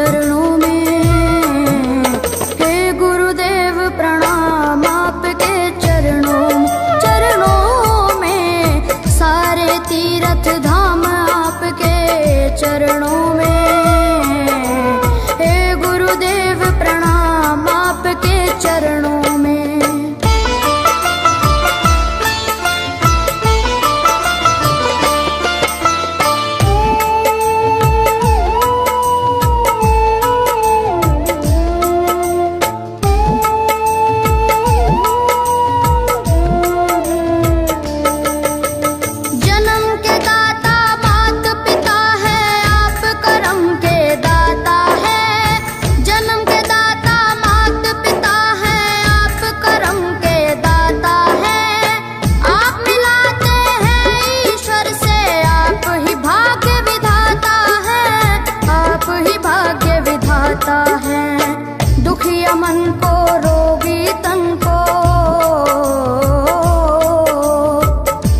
चरणों में। हे गुरुदेव प्रणाम आपके चरणों में, सारे तीर्थ धाम आपके चरणों में। हे गुरुदेव प्रणाम आपके चरणों में। दुखिया मन को, रोगी तन को,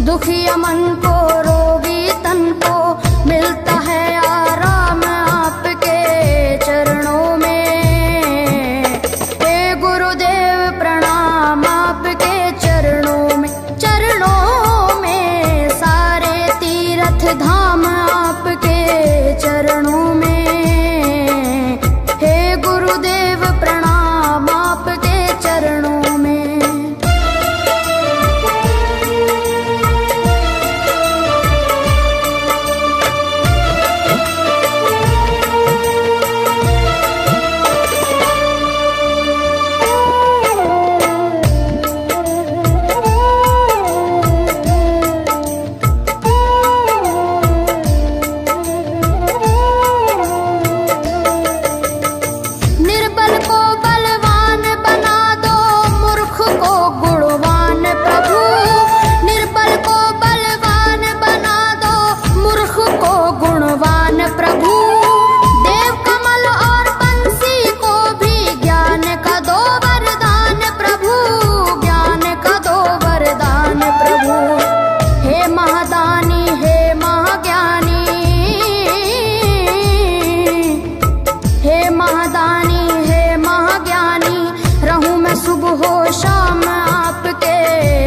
दुखिया मन को, रोगी तन को मिलता है आराम आपके चरणों में। हे गुरुदेव प्रणाम आपके चरणों में। चरणों में सारे तीर्थ धाम आपके चरणों में।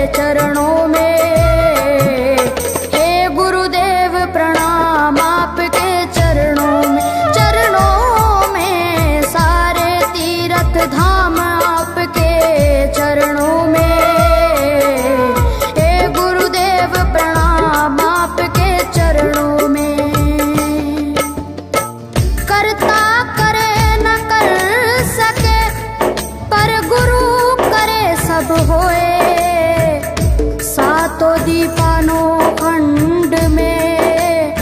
चरणों में। हे गुरुदेव प्रणाम आपके चरणों में। चरणों में सारे तीर्थ धाम आपके चरणों में। हे गुरुदेव प्रणाम आपके चरणों में। करता करे न कर सके, पर गुरु करे सब होए। तो दीपानो खंड में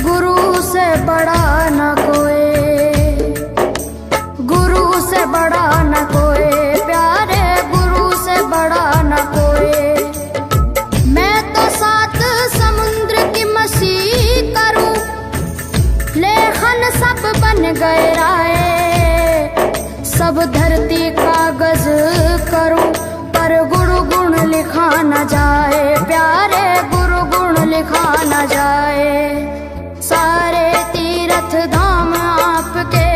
गुरु से बड़ा न कोई, गुरु से बड़ा न कोई, प्यारे गुरु से बड़ा न कोई। मैं तो 7 समुद्र की मछली करूं, लेखन सब बन गए राय। सब धरती कागज करूं, पर गुरु गुण लिखा न जाए। प्यारे गुरु गुण लिखा न जाए। सारे तीर्थ धाम आपके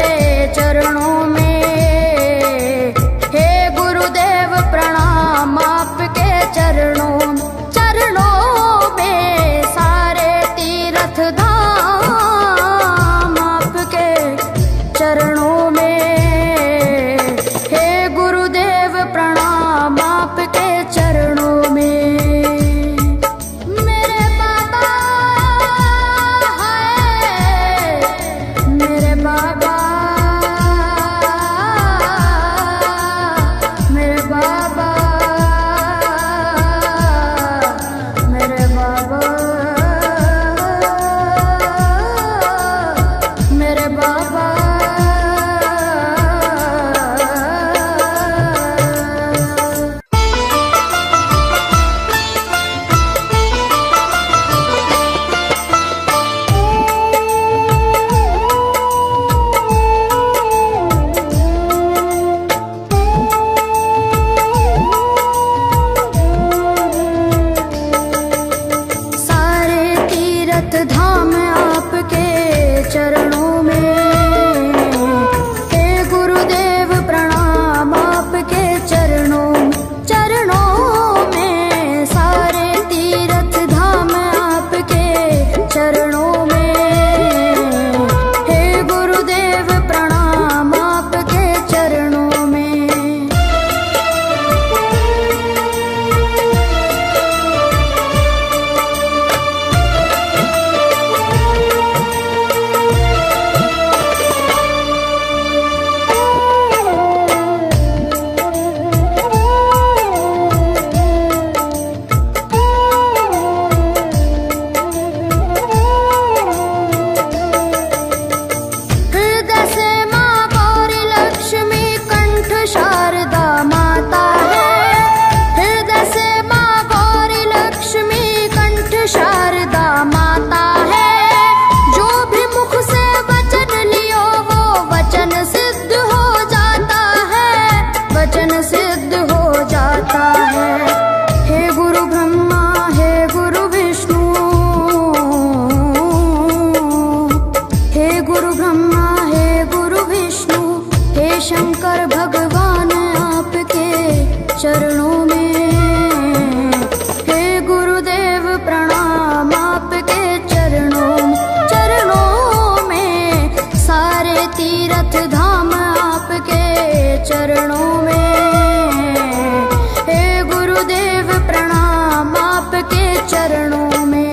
चरणों में। हे गुरुदेव प्रणाम आपके चरणों में। चरणों में सारे तीर्थ धाम आपके चरणों में। हे गुरुदेव प्रणाम आपके चरणों में। बाबा तीर्थ धाम आपके चरणों में। हे गुरुदेव प्रणाम आपके चरणों में।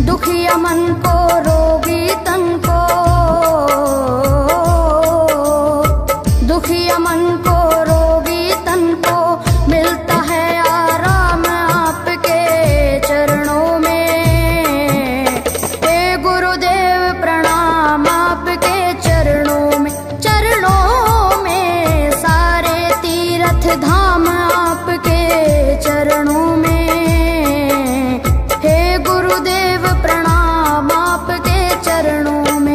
दुखिया मन को रोगी तन को, दुखिया मन को रोगी तन को मिलता है आराम आपके चरणों में। हे गुरुदेव प्रणाम आपके चरणों में। चरणों में सारे तीर्थ धाम आपके चरणों में। गुरुदेव प्रणाम आपके चरणों में।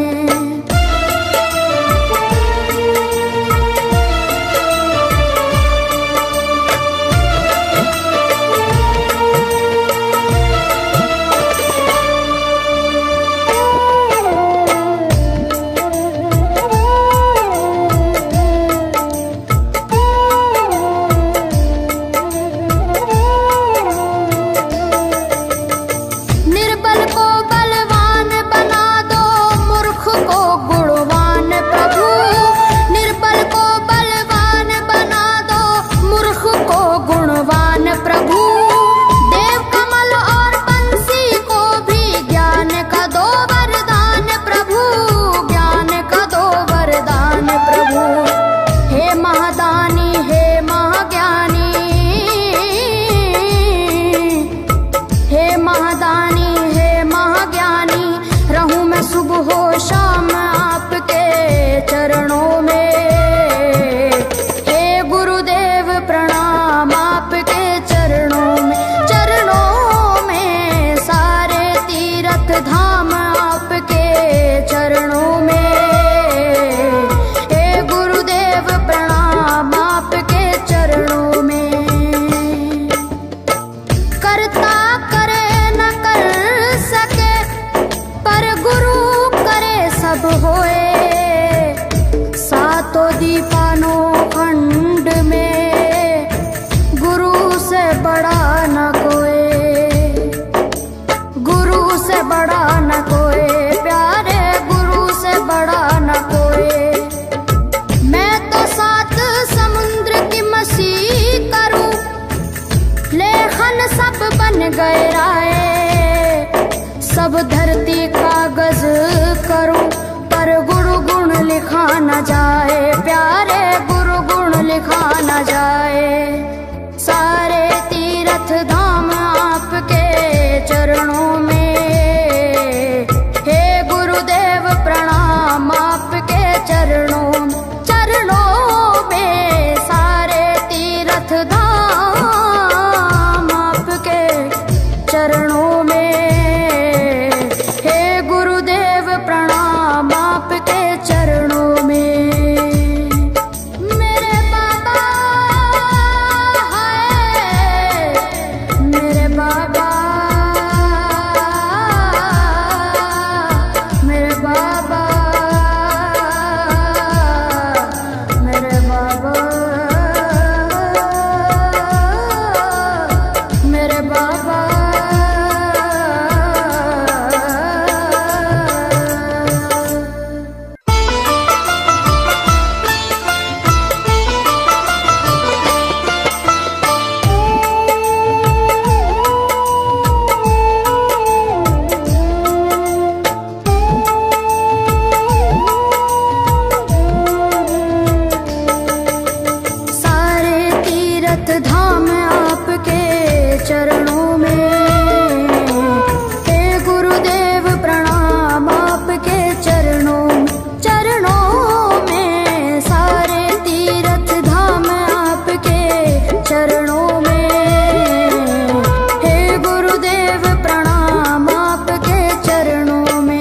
शाम आपके चरणों में। हे गुरुदेव प्रणाम आपके चरणों में। चरणों में सारे तीर्थ धाम आपके चरणों में। हे गुरुदेव प्रणाम आपके चरणों में। करता करे न कर सके पर गुरु सब होए। सातों दीपानों खंड में गुरु से बड़ा न कोई, गुरु से बड़ा न कोई प्यारे, गुरु से बड़ा न कोई। मैं तो सात समुद्र की मसी करूं, लेखन सब बन गए राय। सब धरती कागज करूं पर गुरु गुण लिखा न जाए प्यारे, गुरु गुण लिखा न जाए। सारे तीर्थ धाम आपके चरणों में। हे गुरुदेव प्रणाम आपके चरणों में। चरणों में सारे तीर्थ धाम आपके चरणों में। प्रणाम आपके चरणों में। मेरे बाबा है, मेरे बाबा, मेरे बाबा, मेरे बाबा। चरणों में। हे गुरुदेव प्रणाम आपके चरणों में।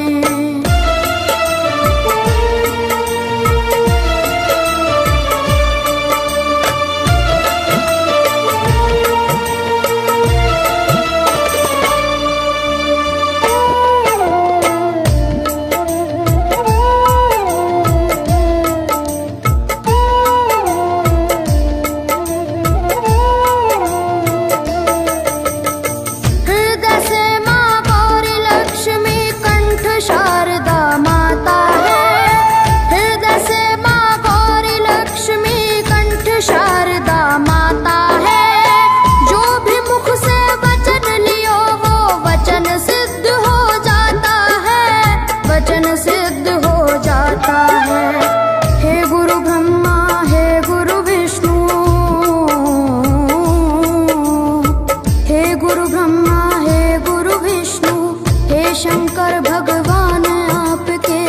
शंकर भगवान आपके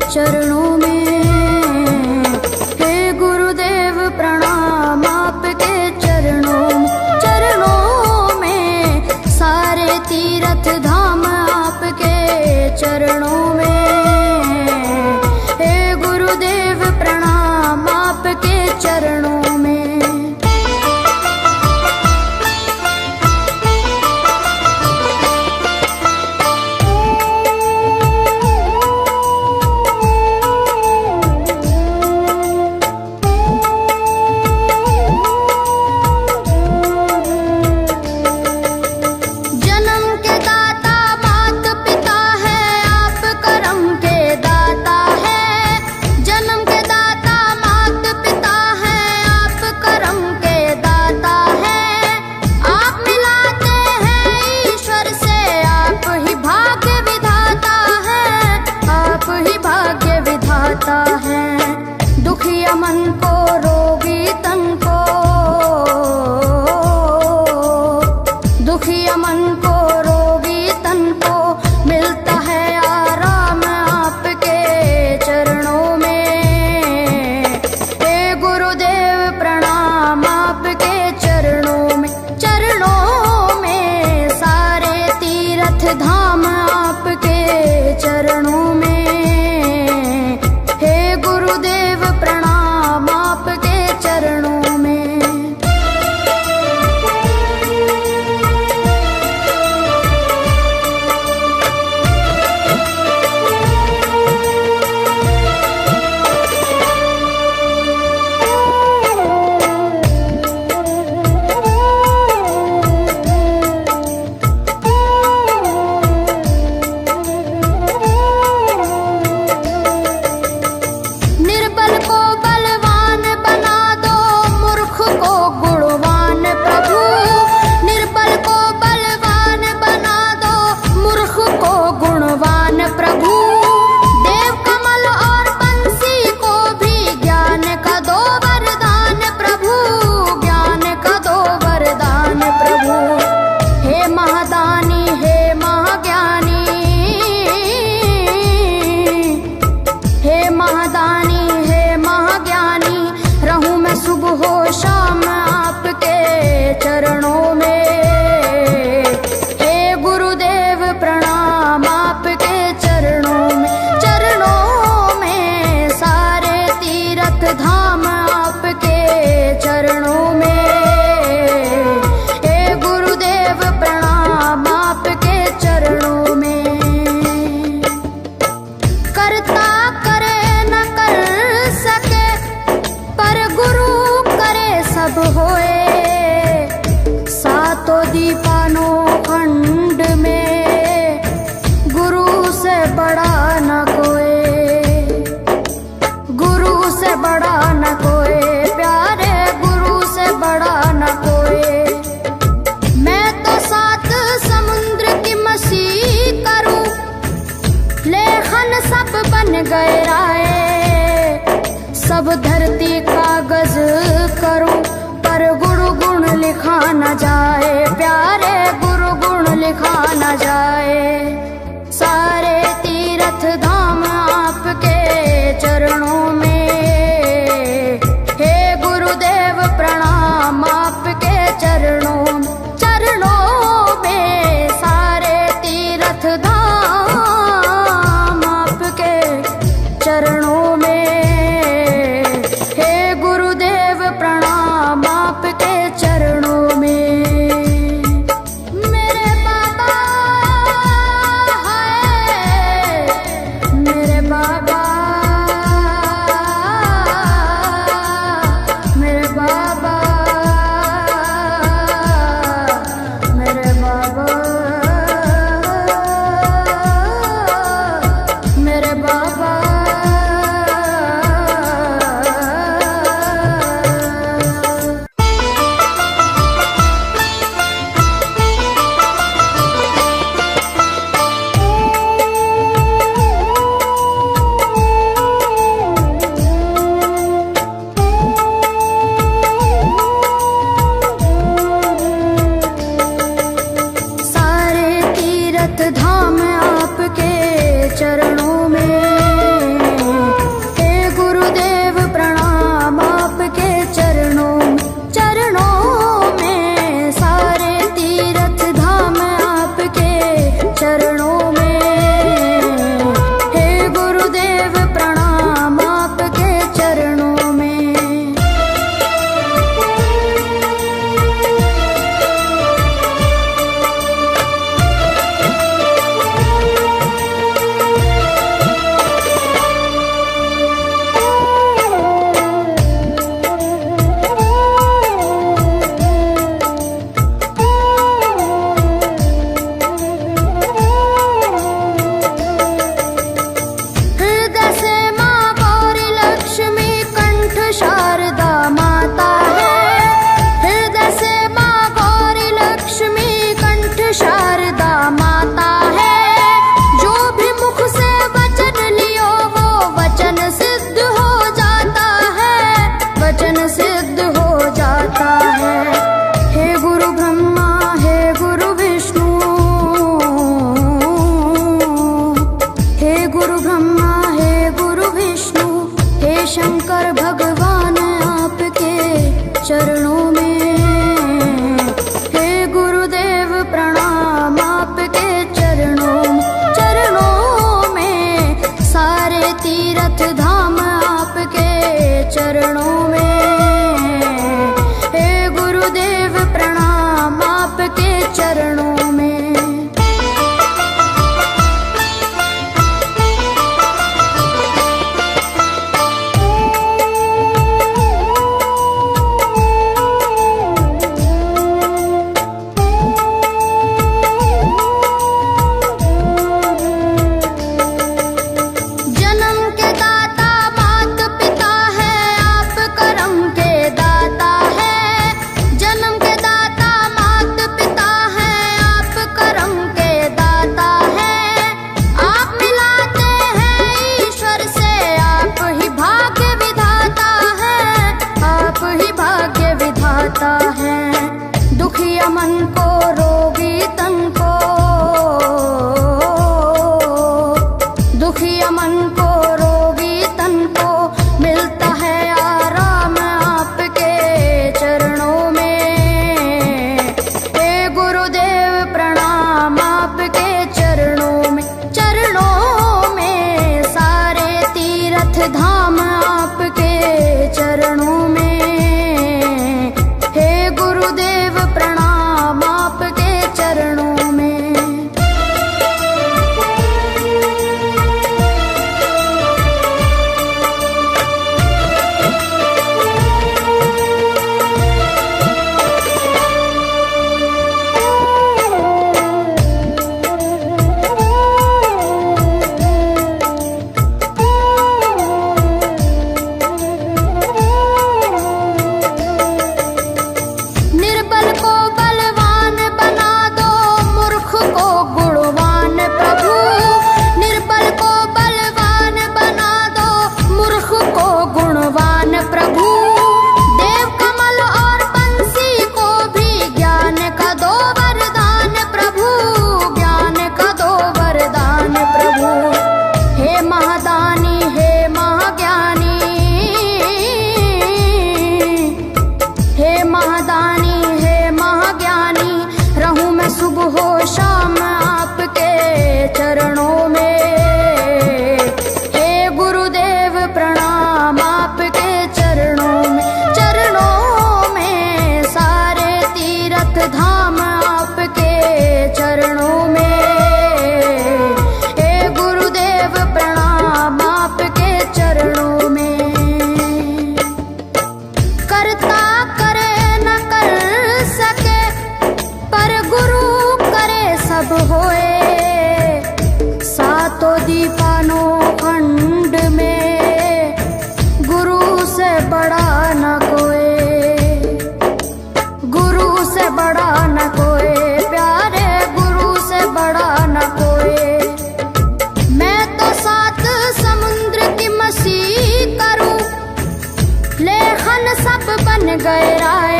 चरणों में। हे गुरुदेव प्रणाम आपके चरणों में। सारे तीर्थ धाम आपके चरणों में। हे गुरुदेव प्रणाम आपके चरणों में। दुखिया मन को रोगी तन को, दुखिया मन को रोगी तन को मिलता है आराम आपके चरणों में। हे गुरुदेव प्रणाम आपके चरणों में। चरणों में सारे तीर्थ धाम आपके चरणों में। गुरुदेव प्रणाम आपके चरणों में। चरणों में। हे गुरुदेव प्रणाम आपके चरणों में। चरणों में सारे तीर्थ धाम आपके चरणों में। हे गुरुदेव प्रणाम आपके चरणों में। करता करे न कर सके पर गुरु करे सब होए। तो दीपानो खंड में गुरु से बड़ा न कोई, गुरु से बड़ा न कोई, प्यारे गुरु से बड़ा न कोई। मैं तो 7 समुद्र की मसी करूं, लेखन सब बन गए राय। सब धरती कागज करूं पर गुरु गुण लिखा न जाए। प्यारे गुरु गुण लिखा न जाए। सारे तीर्थ धाम आपके चरणों में। हे गुरुदेव प्रणाम आपके दुखिया मन को रोगी तन को, दुखिया मन को रोगी तन को मिलता है आराम आपके चरणों में। हे गुरुदेव प्रणाम आपके चरणों में, चरणों में सारे तीर्थ धाम आपके चरणों में। हे गुरुदेव प्रणाम आपके चरणों में। निर्बल को बलवान बना दो, मूर्ख को गुणवान प्रभु। निर्बल को बलवान बना दो, मूर्ख को गुणवान प्रभु। देव कमल और बंसी को भी ज्ञान का दो वरदान प्रभु, ज्ञान का दो वरदान प्रभु। हे महादानी हे महाज्ञानी, हे महादानी हे महाज्ञानी, रहूं मैं सुबह हो शाम आपके चरणों में। हे गुरुदेव प्रणाम आपके चरणों में, चरणों में सारे तीर्थ धाम आपके चरणों में। हे गुरुदेव प्रणाम आपके चरणों में। करता करे न कर सके, पर गुरु करे सब होए। सातों दीपानों खंड में गुरु से बड़ा न कोई, गुरु से बड़ा न कोई प्यारे, गुरु से बड़ा न कोई। मैं तो सात समुद्र की मसी करूं, लेखन सब बन गए राय।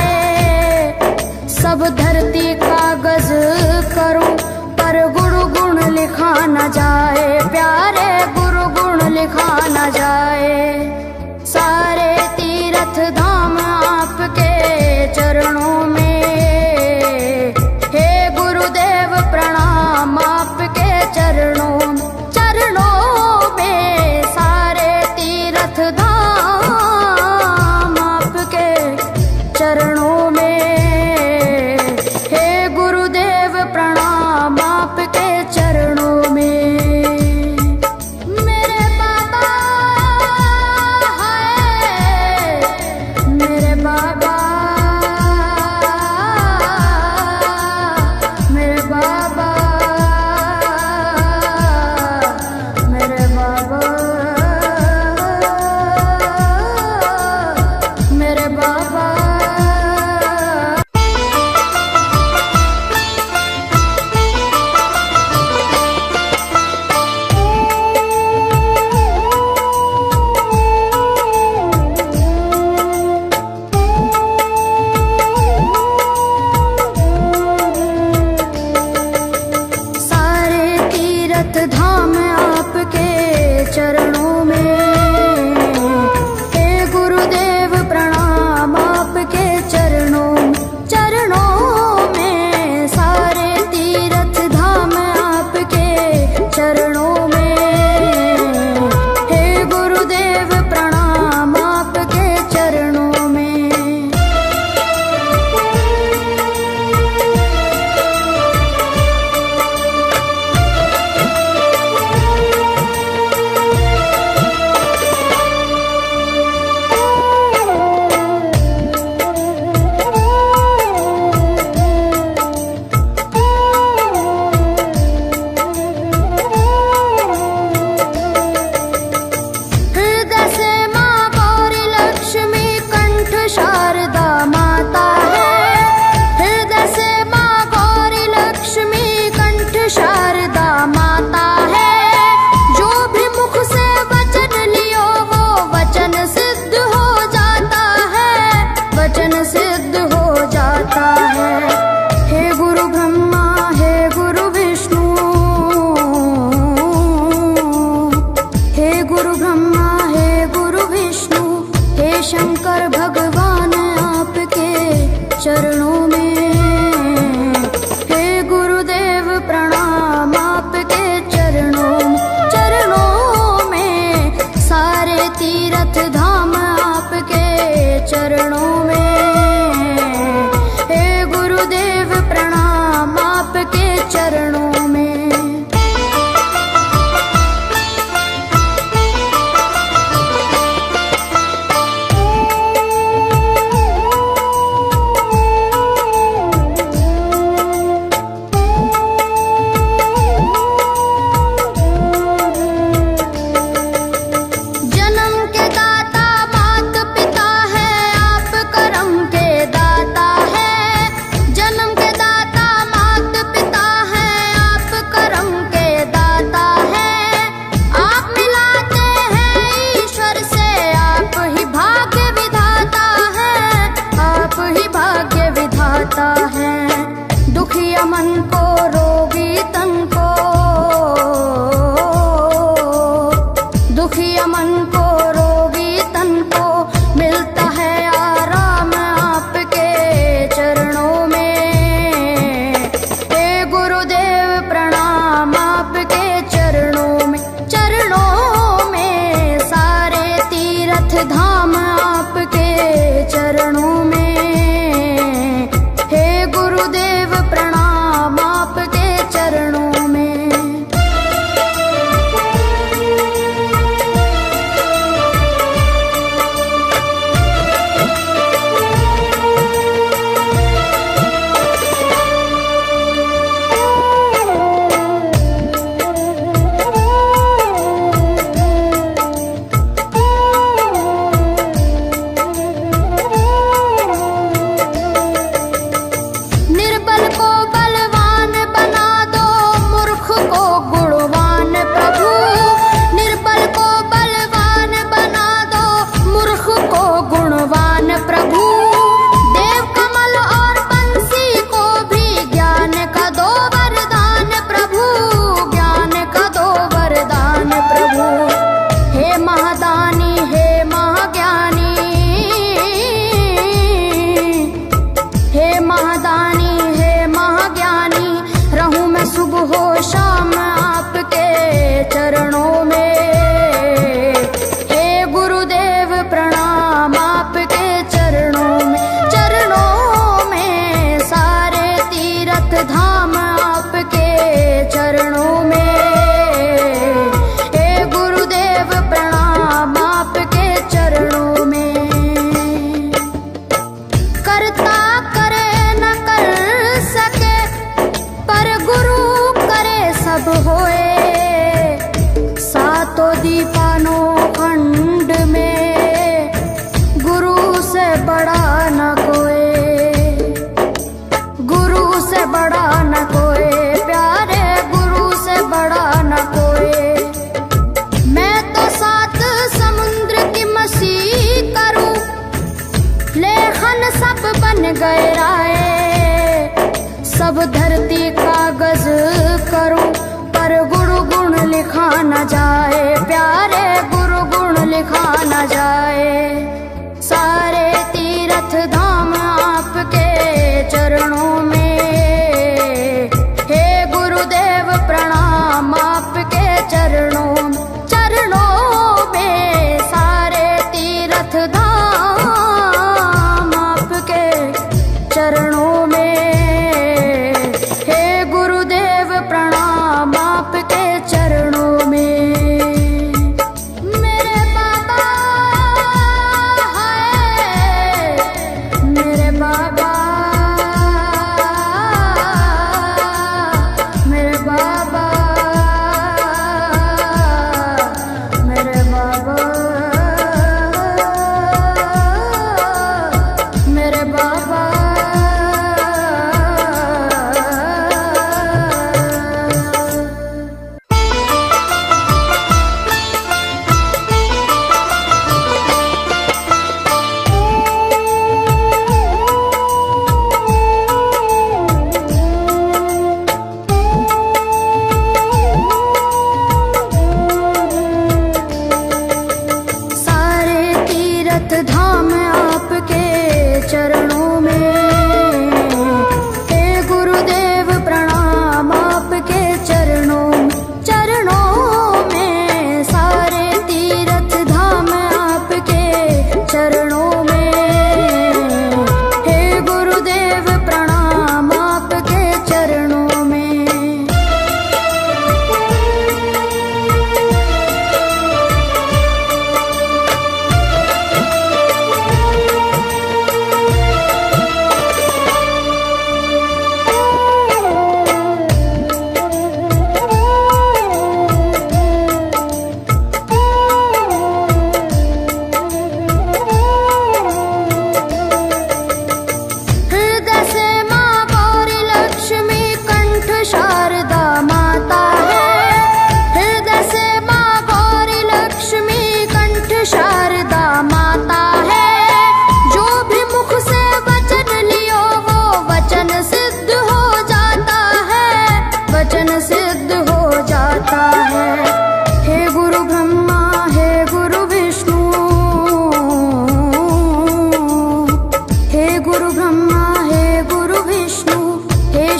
सब धरती कागज करूं, पर गुरु गुण लिखा न जाए प्यारे, गुरु गुण लिखा न जाए। सारे तीर्थ धाम आपके चरणों में। हे गुरुदेव प्रणाम आपके चरणों में, चरणों में सारे तीर्थ धाम आपके चरणों में। हे गुरुदेव प्रणाम आपके चरणों में। चरणों में। हे गुरुदेव प्रणाम आपके चरणों में, सारे तीर्थ धाम आपके चरणों में। हे गुरुदेव प्रणाम आपके चरणों में। दुखिया मन को रोगी तन को, दुखिया मन को रोगी तन को मिलता है आराम आपके चरणों में। हे गुरुदेव प्रणाम आपके चरणों में, चरणों में सारे तीर्थ धाम आपके चरणों में। गुरुदेव प्रणाम आपके चरणों में। सुबह शाम आपके चरणों में। हे गुरुदेव प्रणाम आपके चरणों में, चरणों में सारे तीर्थ धाम आपके चरणों में। हे गुरुदेव प्रणाम आपके चरणों में। करता करे न कर सके पर गुरु सब होए, सातों दीपानों खंड में गुरु से बड़ा न कोई, गुरु से बड़ा न कोई, प्यारे गुरु से बड़ा न कोई। मैं तो सात समुद्र की मसीह करूं, लेखन सब बन गए राय, सब धरती कागज करूं पर गुरु गुण लिखा न जाए, प्यारे गुरु गुण लिखा न जाए। सारे तीर्थ धाम आपके चरणों में। हे गुरुदेव प्रणाम आपके चरणों में, सारे तीर्थ धाम आपके चरणों में। प्रणाम आपके चरणों में। मेरे बाबा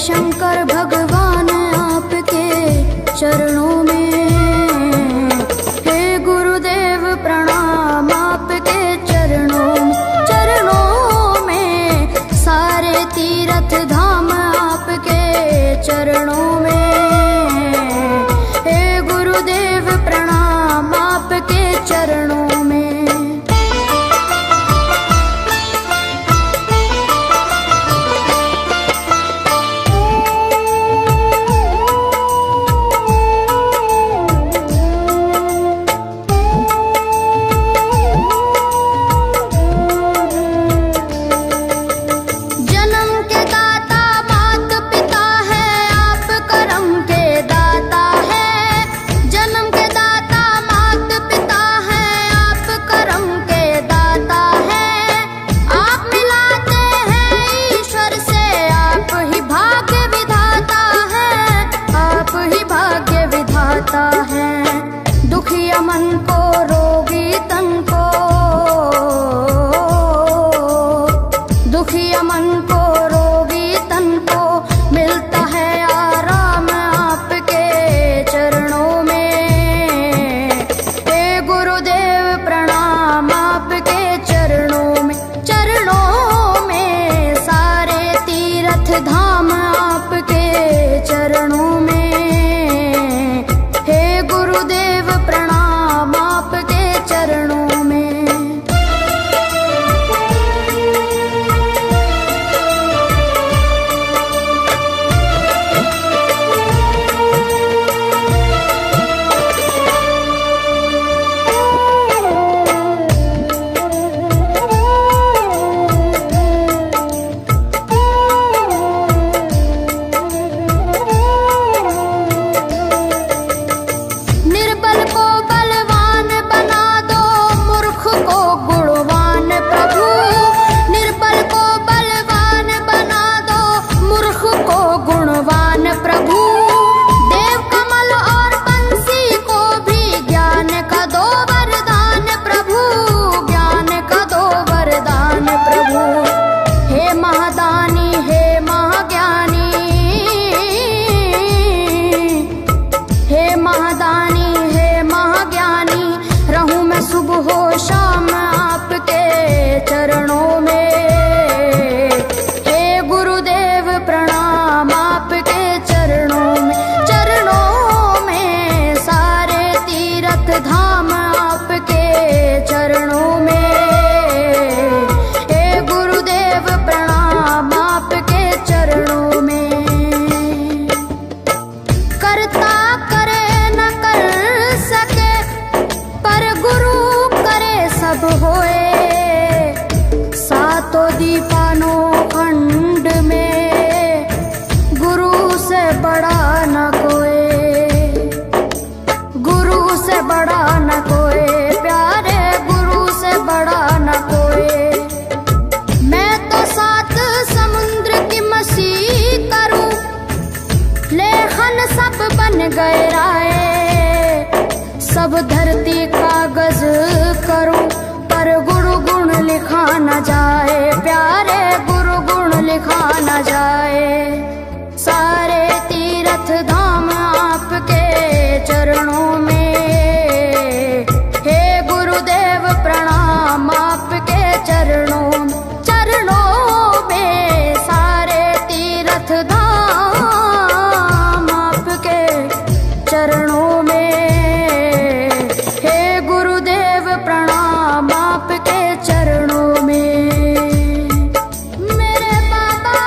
शंकर भगवान आपके चरणों में, हे गुरुदेव प्रणाम आपके चरणों में, सारे तीर्थ धाम आपके चरणों में, हे गुरुदेव प्रणाम आपके चरणों में। दुखिया मन को रोगी तन को, दुखिया मन को रोगी तन को मिलता है आराम आपके चरणों में, हे गुरुदेव प्रणाम आपके चरणों में, सारे तीर्थ धाम आपके चरणों में, गुरुदेव प्रणाम आपके चरणों में। सुबह शाम आपके चरणों में, हे गुरुदेव प्रणाम आपके चरणों में, सारे तीर्थ धाम आपके चरणों में, हे गुरुदेव प्रणाम आपके चरणों में। करता करे न कर सके पर गुरु सब होए, सातों दीपानों खंड में गुरु से बड़ा न कोई, गुरु से बड़ा न कोई, प्यारे गुरु से बड़ा न कोई। मैं तो सात समुद्र की मछली करूं, लेखन सब बन गए राय, सब धरती कागज करूं पर गुरु गुण लिखा न जाए, प्यारे गुरु गुण लिखा न जाए, सारे तीर्थ धाम आपके चरणों में, हे गुरुदेव प्रणाम आपके चरणों में, सारे तीर्थ धाम आपके चरणों में, प्रणाम आपके चरणों में। मेरे बाबा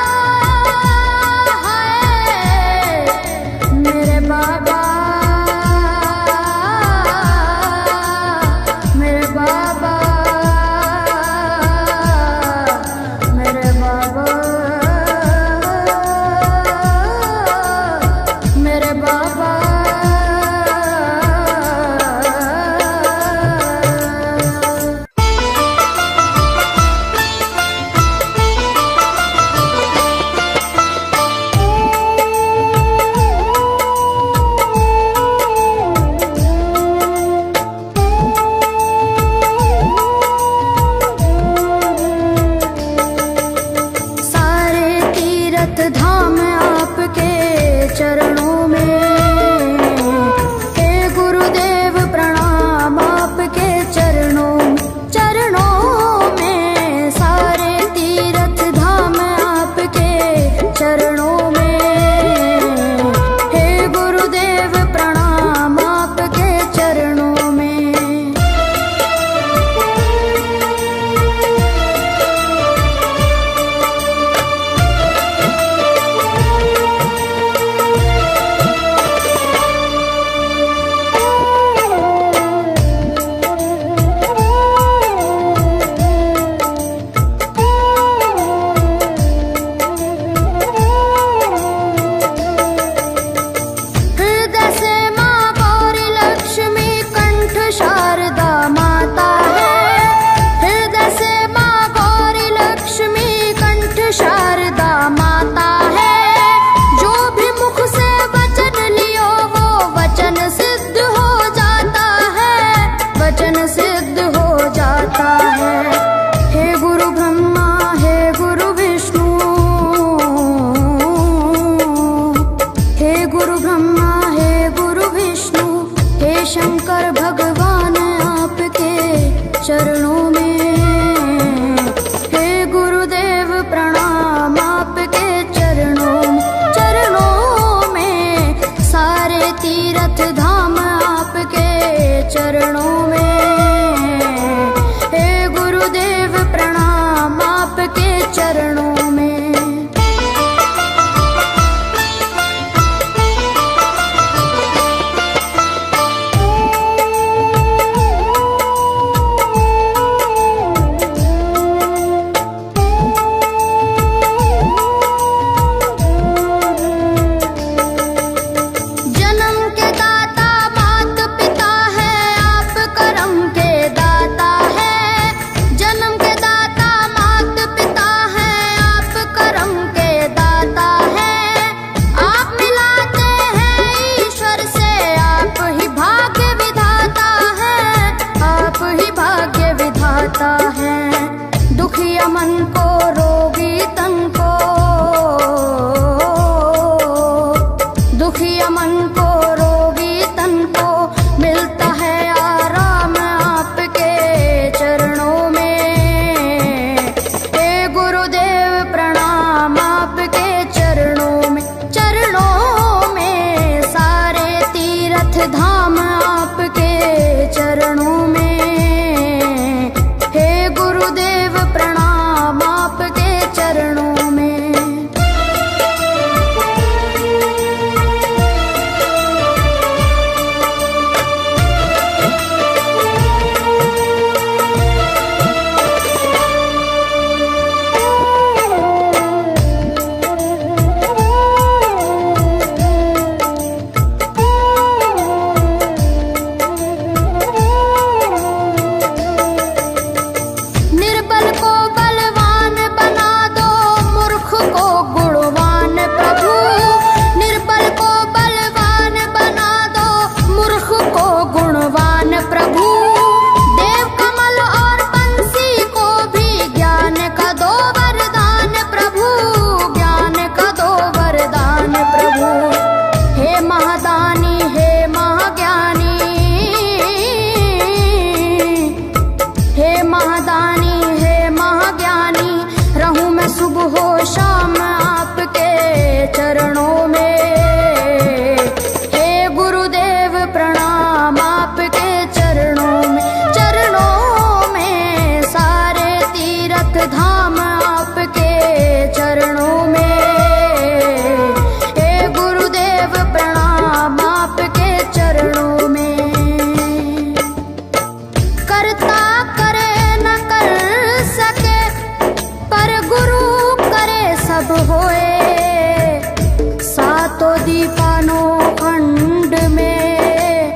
कोई, सातों दीपानो खंड में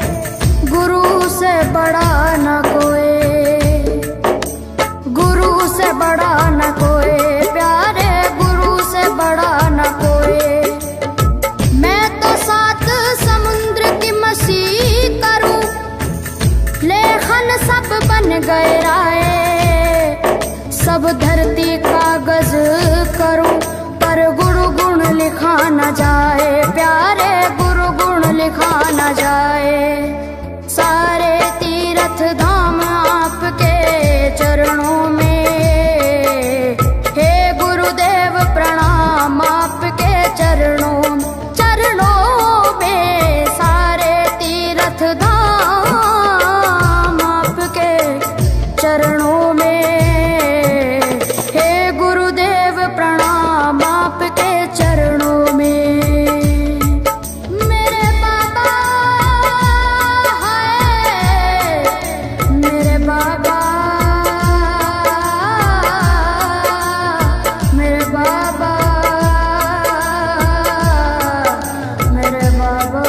गुरु से बड़ा न कोई, गुरु से बड़ा न कोई, प्यारे गुरु से बड़ा न कोई। मैं तो सात समुद्र की मसी करूं, लेखन सब बन गए राय, सब धरती कागज करूं, पर गुरु गुण लिखा न जाए, प्यारे गुरु गुण लिखा न जाए। सारे तीर्थ धाम आपके चरणों में, हे गुरुदेव प्रणाम आपके चरणों, चरणों में। सारे तीर्थ धाम आपके चरणों में, प्रणाम आपके चरणों में। मेरे बाबा है, मेरे बाबा, मेरे बाबा, मेरे बाबा।